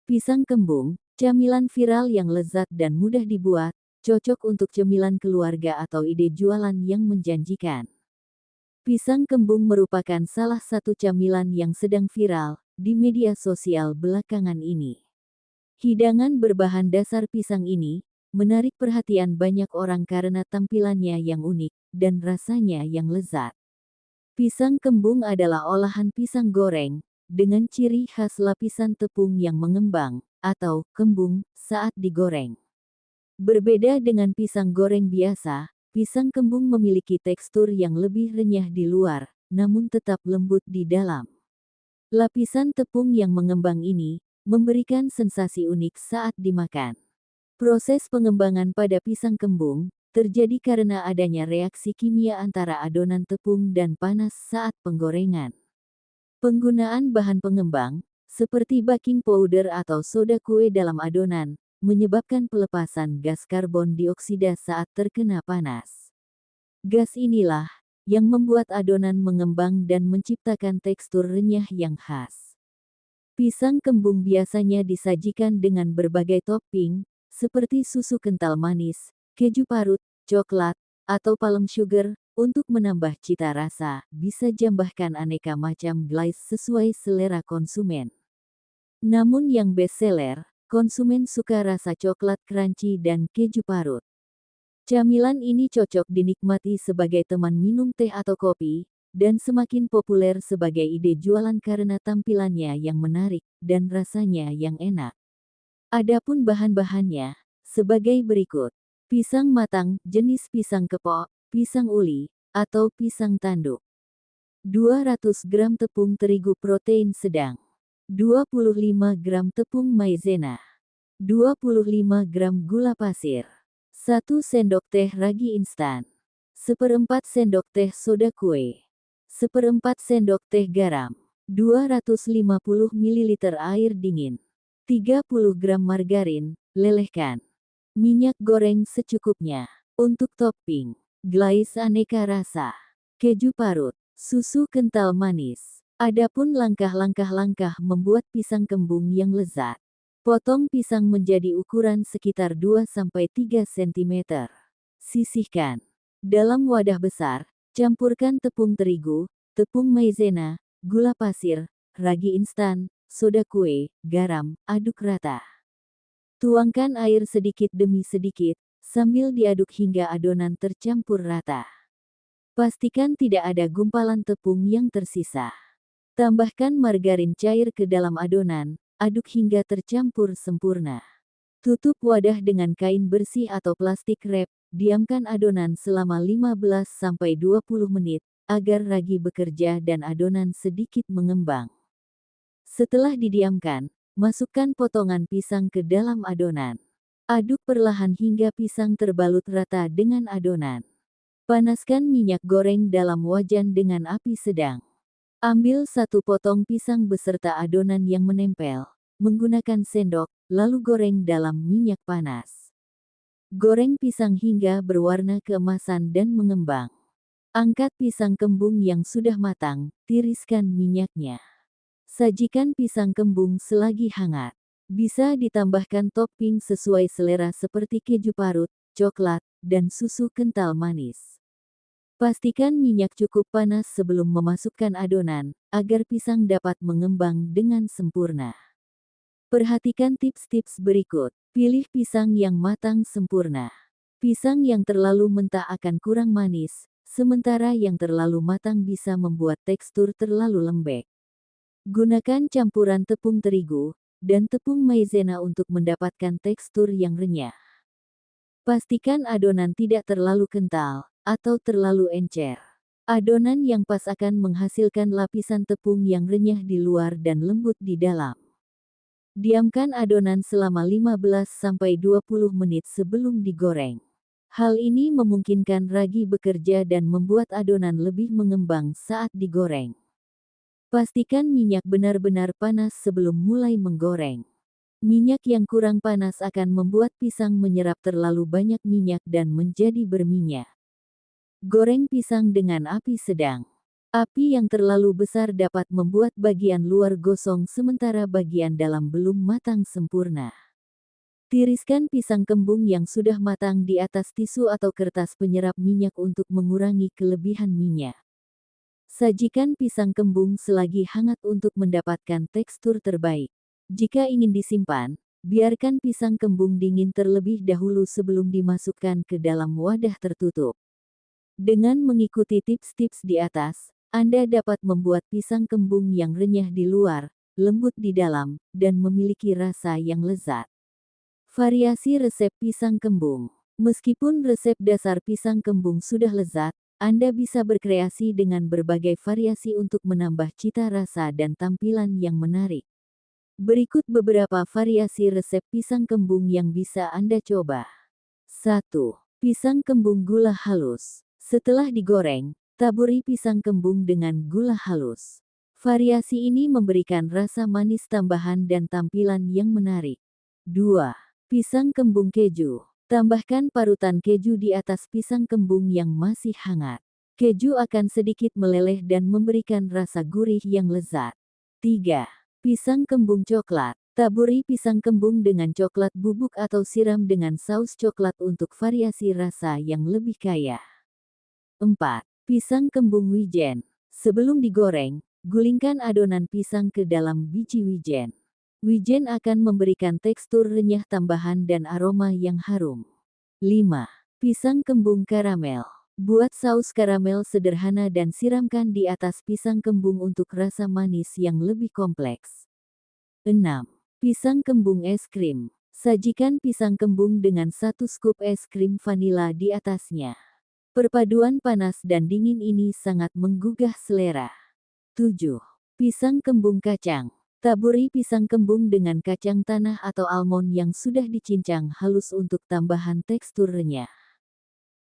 Pisang kembung, camilan viral yang lezat dan mudah dibuat, cocok untuk cemilan keluarga atau ide jualan yang menjanjikan. Pisang kembung merupakan salah satu camilan yang sedang viral di media sosial belakangan ini. Hidangan berbahan dasar pisang ini menarik perhatian banyak orang karena tampilannya yang unik dan rasanya yang lezat. Pisang kembung adalah olahan pisang goreng, dengan ciri khas lapisan tepung yang mengembang, atau kembung, saat digoreng. Berbeda dengan pisang goreng biasa, pisang kembung memiliki tekstur yang lebih renyah di luar, namun tetap lembut di dalam. Lapisan tepung yang mengembang ini memberikan sensasi unik saat dimakan. Proses pengembangan pada pisang kembung terjadi karena adanya reaksi kimia antara adonan tepung dan panas saat penggorengan. Penggunaan bahan pengembang, seperti baking powder atau soda kue dalam adonan, menyebabkan pelepasan gas karbon dioksida saat terkena panas. Gas inilah yang membuat adonan mengembang dan menciptakan tekstur renyah yang khas. Pisang kembung biasanya disajikan dengan berbagai topping, seperti susu kental manis, keju parut, coklat, atau palm sugar, untuk menambah cita rasa. Bisa tambahkan aneka macam glaze sesuai selera konsumen. Namun yang best seller, konsumen suka rasa coklat crunchy dan keju parut. Camilan ini cocok dinikmati sebagai teman minum teh atau kopi, dan semakin populer sebagai ide jualan karena tampilannya yang menarik dan rasanya yang enak. Adapun bahan-bahannya sebagai berikut. Pisang matang, jenis pisang kepok, pisang uli, atau pisang tanduk. 200 gram tepung terigu protein sedang. 25 gram tepung maizena. 25 gram gula pasir. 1 sendok teh ragi instan. 1/4 sendok teh soda kue. 1/4 sendok teh garam. 250 ml air dingin. 30 gram margarin, lelehkan. Minyak goreng secukupnya. Untuk topping, glaze aneka rasa, keju parut, susu kental manis. Adapun langkah-langkah membuat pisang kembung yang lezat. Potong pisang menjadi ukuran sekitar 2-3 cm. Sisihkan. Dalam wadah besar, campurkan tepung terigu, tepung maizena, gula pasir, ragi instan, soda kue, garam, aduk rata. Tuangkan air sedikit demi sedikit, sambil diaduk hingga adonan tercampur rata. Pastikan tidak ada gumpalan tepung yang tersisa. Tambahkan margarin cair ke dalam adonan, aduk hingga tercampur sempurna. Tutup wadah dengan kain bersih atau plastik wrap, diamkan adonan selama 15-20 menit, agar ragi bekerja dan adonan sedikit mengembang. Setelah didiamkan, masukkan potongan pisang ke dalam adonan. Aduk perlahan hingga pisang terbalut rata dengan adonan. Panaskan minyak goreng dalam wajan dengan api sedang. Ambil satu potong pisang beserta adonan yang menempel, menggunakan sendok, lalu goreng dalam minyak panas. Goreng pisang hingga berwarna keemasan dan mengembang. Angkat pisang kembung yang sudah matang, tiriskan minyaknya. Sajikan pisang kembung selagi hangat. Bisa ditambahkan topping sesuai selera seperti keju parut, coklat, dan susu kental manis. Pastikan minyak cukup panas sebelum memasukkan adonan, agar pisang dapat mengembang dengan sempurna. Perhatikan tips-tips berikut. Pilih pisang yang matang sempurna. Pisang yang terlalu mentah akan kurang manis, sementara yang terlalu matang bisa membuat tekstur terlalu lembek. Gunakan campuran tepung terigu dan tepung maizena untuk mendapatkan tekstur yang renyah. Pastikan adonan tidak terlalu kental atau terlalu encer. Adonan yang pas akan menghasilkan lapisan tepung yang renyah di luar dan lembut di dalam. Diamkan adonan selama 15-20 menit sebelum digoreng. Hal ini memungkinkan ragi bekerja dan membuat adonan lebih mengembang saat digoreng. Pastikan minyak benar-benar panas sebelum mulai menggoreng. Minyak yang kurang panas akan membuat pisang menyerap terlalu banyak minyak dan menjadi berminyak. Goreng pisang dengan api sedang. Api yang terlalu besar dapat membuat bagian luar gosong sementara bagian dalam belum matang sempurna. Tiriskan pisang kembung yang sudah matang di atas tisu atau kertas penyerap minyak untuk mengurangi kelebihan minyak. Sajikan pisang kembung selagi hangat untuk mendapatkan tekstur terbaik. Jika ingin disimpan, biarkan pisang kembung dingin terlebih dahulu sebelum dimasukkan ke dalam wadah tertutup. Dengan mengikuti tips-tips di atas, Anda dapat membuat pisang kembung yang renyah di luar, lembut di dalam, dan memiliki rasa yang lezat. Variasi resep pisang kembung. Meskipun resep dasar pisang kembung sudah lezat, Anda bisa berkreasi dengan berbagai variasi untuk menambah cita rasa dan tampilan yang menarik. Berikut beberapa variasi resep pisang kembung yang bisa Anda coba. 1. Pisang kembung gula halus. Setelah digoreng, taburi pisang kembung dengan gula halus. Variasi ini memberikan rasa manis tambahan dan tampilan yang menarik. 2. Pisang kembung keju. Tambahkan parutan keju di atas pisang kembung yang masih hangat. Keju akan sedikit meleleh dan memberikan rasa gurih yang lezat. 3. Pisang kembung coklat. Taburi pisang kembung dengan coklat bubuk atau siram dengan saus coklat untuk variasi rasa yang lebih kaya. 4. Pisang kembung wijen. Sebelum digoreng, gulingkan adonan pisang ke dalam biji wijen. Wijen akan memberikan tekstur renyah tambahan dan aroma yang harum. 5. Pisang kembung karamel. Buat saus karamel sederhana dan siramkan di atas pisang kembung untuk rasa manis yang lebih kompleks. 6. Pisang kembung es krim. Sajikan pisang kembung dengan 1 scoop es krim vanila di atasnya. Perpaduan panas dan dingin ini sangat menggugah selera. 7. Pisang kembung kacang. Taburi pisang kembung dengan kacang tanah atau almond yang sudah dicincang halus untuk tambahan tekstur renyah.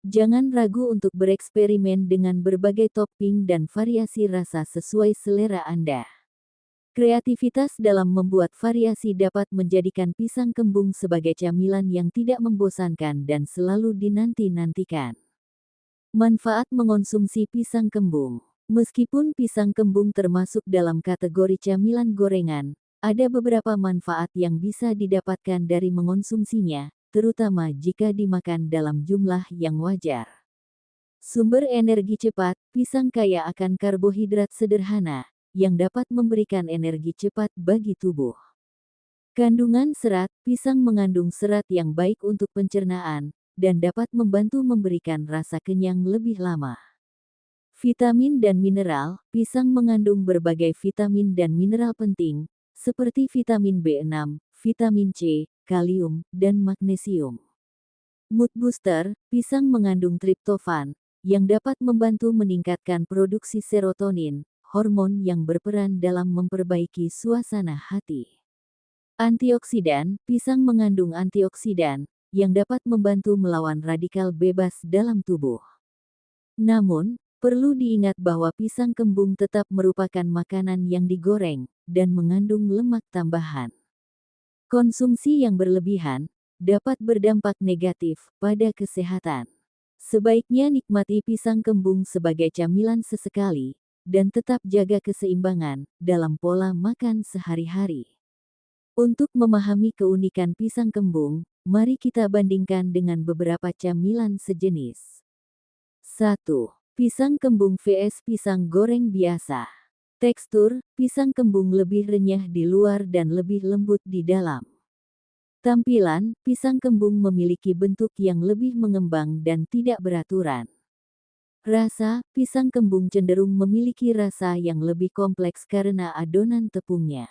Jangan ragu untuk bereksperimen dengan berbagai topping dan variasi rasa sesuai selera Anda. Kreativitas dalam membuat variasi dapat menjadikan pisang kembung sebagai camilan yang tidak membosankan dan selalu dinanti-nantikan. Manfaat mengonsumsi pisang kembung. Meskipun pisang kembung termasuk dalam kategori camilan gorengan, ada beberapa manfaat yang bisa didapatkan dari mengonsumsinya, terutama jika dimakan dalam jumlah yang wajar. Sumber energi cepat, pisang kaya akan karbohidrat sederhana, yang dapat memberikan energi cepat bagi tubuh. Kandungan serat, pisang mengandung serat yang baik untuk pencernaan, dan dapat membantu memberikan rasa kenyang lebih lama. Vitamin dan mineral, pisang mengandung berbagai vitamin dan mineral penting, seperti vitamin B6, vitamin C, kalium, dan magnesium. Mood booster, pisang mengandung triptofan, yang dapat membantu meningkatkan produksi serotonin, hormon yang berperan dalam memperbaiki suasana hati. Antioksidan, pisang mengandung antioksidan, yang dapat membantu melawan radikal bebas dalam tubuh. Namun, perlu diingat bahwa pisang kembung tetap merupakan makanan yang digoreng, dan mengandung lemak tambahan. Konsumsi yang berlebihan, dapat berdampak negatif pada kesehatan. Sebaiknya nikmati pisang kembung sebagai camilan sesekali, dan tetap jaga keseimbangan dalam pola makan sehari-hari. Untuk memahami keunikan pisang kembung, mari kita bandingkan dengan beberapa camilan sejenis. 1. Pisang kembung vs pisang goreng biasa. Tekstur, pisang kembung lebih renyah di luar dan lebih lembut di dalam. Tampilan, pisang kembung memiliki bentuk yang lebih mengembang dan tidak beraturan. Rasa, pisang kembung cenderung memiliki rasa yang lebih kompleks karena adonan tepungnya.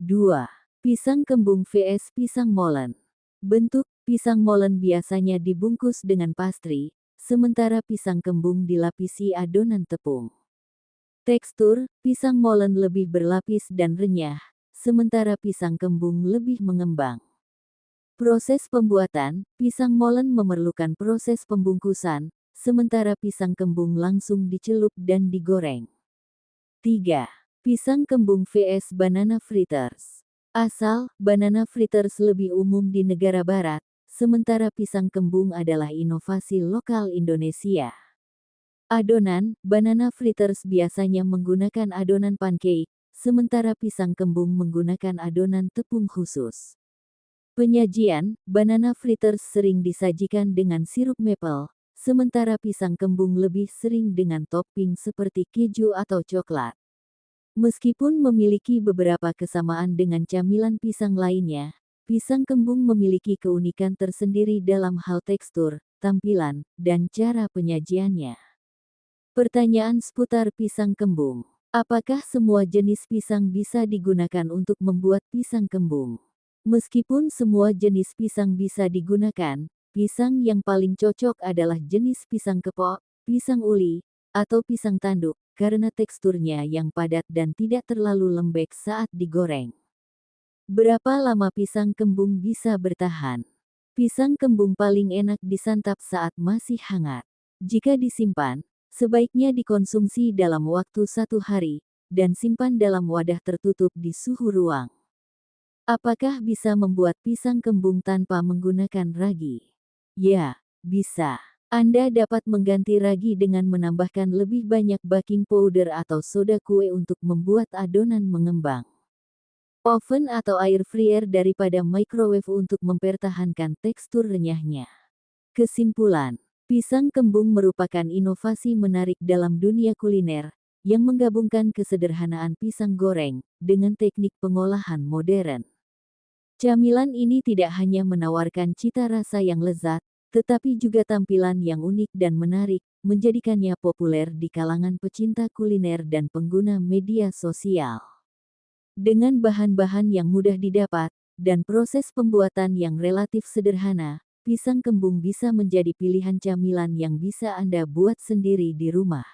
2. Pisang kembung vs pisang molen. Bentuk, pisang molen biasanya dibungkus dengan pastry, sementara pisang kembung dilapisi adonan tepung. Tekstur, pisang molen lebih berlapis dan renyah, sementara pisang kembung lebih mengembang. Proses pembuatan, pisang molen memerlukan proses pembungkusan, sementara pisang kembung langsung dicelup dan digoreng. 3. Pisang kembung vs banana fritters. Asal, banana fritters lebih umum di negara barat, sementara pisang kembung adalah inovasi lokal Indonesia. Adonan, banana fritters biasanya menggunakan adonan pancake, sementara pisang kembung menggunakan adonan tepung khusus. Penyajian, banana fritters sering disajikan dengan sirup maple, sementara pisang kembung lebih sering dengan topping seperti keju atau coklat. Meskipun memiliki beberapa kesamaan dengan camilan pisang lainnya, pisang kembung memiliki keunikan tersendiri dalam hal tekstur, tampilan, dan cara penyajiannya. Pertanyaan seputar pisang kembung. Apakah semua jenis pisang bisa digunakan untuk membuat pisang kembung? Meskipun semua jenis pisang bisa digunakan, pisang yang paling cocok adalah jenis pisang kepok, pisang uli, atau pisang tanduk, karena teksturnya yang padat dan tidak terlalu lembek saat digoreng. Berapa lama pisang kembung bisa bertahan? Pisang kembung paling enak disantap saat masih hangat. Jika disimpan, sebaiknya dikonsumsi dalam waktu 1 hari, dan simpan dalam wadah tertutup di suhu ruang. Apakah bisa membuat pisang kembung tanpa menggunakan ragi? Ya, bisa. Anda dapat mengganti ragi dengan menambahkan lebih banyak baking powder atau soda kue untuk membuat adonan mengembang. Oven atau air fryer daripada microwave untuk mempertahankan tekstur renyahnya. Kesimpulan. Pisang kembung merupakan inovasi menarik dalam dunia kuliner, yang menggabungkan kesederhanaan pisang goreng dengan teknik pengolahan modern. Camilan ini tidak hanya menawarkan cita rasa yang lezat, tetapi juga tampilan yang unik dan menarik, menjadikannya populer di kalangan pecinta kuliner dan pengguna media sosial. Dengan bahan-bahan yang mudah didapat, dan proses pembuatan yang relatif sederhana, pisang kembung bisa menjadi pilihan camilan yang bisa Anda buat sendiri di rumah.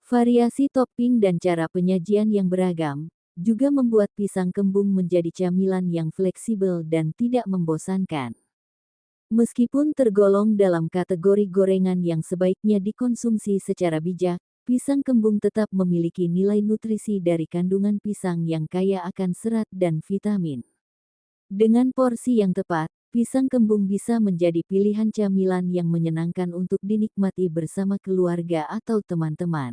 Variasi topping dan cara penyajian yang beragam, juga membuat pisang kembung menjadi camilan yang fleksibel dan tidak membosankan. Meskipun tergolong dalam kategori gorengan yang sebaiknya dikonsumsi secara bijak, pisang kembung tetap memiliki nilai nutrisi dari kandungan pisang yang kaya akan serat dan vitamin. Dengan porsi yang tepat, pisang kembung bisa menjadi pilihan camilan yang menyenangkan untuk dinikmati bersama keluarga atau teman-teman.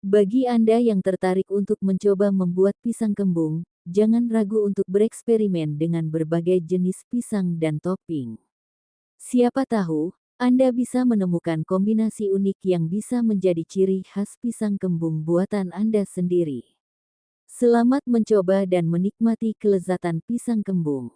Bagi Anda yang tertarik untuk mencoba membuat pisang kembung, jangan ragu untuk bereksperimen dengan berbagai jenis pisang dan topping. Siapa tahu, Anda bisa menemukan kombinasi unik yang bisa menjadi ciri khas pisang kembung buatan Anda sendiri. Selamat mencoba dan menikmati kelezatan pisang kembung.